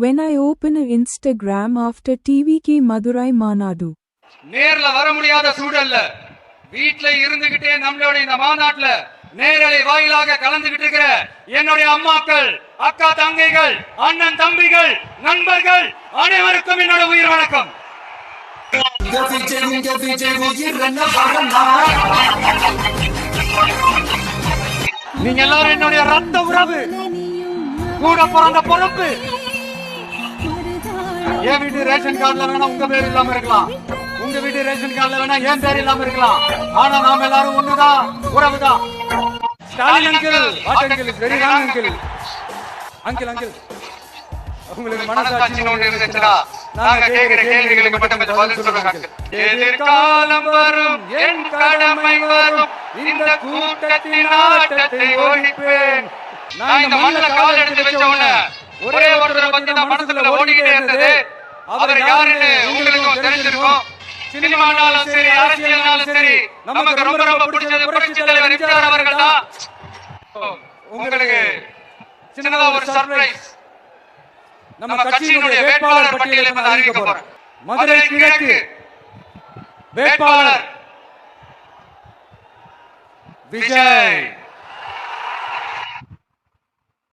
When I open a Instagram after TVK Madurai Manadu. நேர்ல வர முடியாத சூழல்ல வீட்ல இருந்துகிட்டே நம்மளோட இந்த மாநாட்டுல நேரலை வாயிலாக கலந்துகிட்டு இருக்கிற என்னுடைய அம்மாக்கள், அக்கா தங்கைகள், அண்ணன் தம்பிகள், நண்பர்கள் அனைவருக்கும் என்னோட உயிர் வணக்கம். நீங்க எல்லாரும் என்னுடைய ரத்த உறவு, கூட பிறந்த பொறுப்பு. என் வீட்டு ரேஷன் கார்டுல வேணா உங்க பேர் இல்லாம இருக்கலாம், உங்க வீட்டு ரேஷன் கார்டுல வேணா என் பேர் இல்லாம இருக்கலாம், ஆனா நாம எல்லாரும் ஒண்ணுதான், உறவுதான். Stalin uncle, what uncle, very wrong uncle. Uncle uncle உங்களுக்கு மனசாட்சி ஒன்று இருந்துச்சுன்னா நாங்க கேட்கிற கேள்விகளுக்கு மட்டும் கொஞ்சம் பதில் சொல்லுங்க அங்கிள். எதிர்காலம் வரும், என் கடமை வரும், இந்த கூட்டத்தின் ஆட்டத்தை ஒழிப்பேன். நான் இந்த மண்ணில கால் எடுத்து வச்ச உடனே ஒரே ஒருத்தரை பத்தி தான் மனசுக்குள்ள ஓடிக்கிட்டே இருந்தது. அவர் யாருன்னு உங்களுக்கும் தெரிஞ்சிருக்கும். சினிமானாலும் சரி, அரசியல்னாலும் சரி, நமக்கு ரொம்ப ரொம்ப பிடிச்சது புரட்சி தலைவர் எம்ஜிஆர் அவர்கள் தான். உங்களுக்கு சின்னதா ஒரு சர்ப்ரைஸ். நம்ம கட்சியினுடைய வேட்பாளர் பட்டியலை அறிவிக்க போறோம். மதுரை கிழக்கு வேட்பாளர் விஜய்.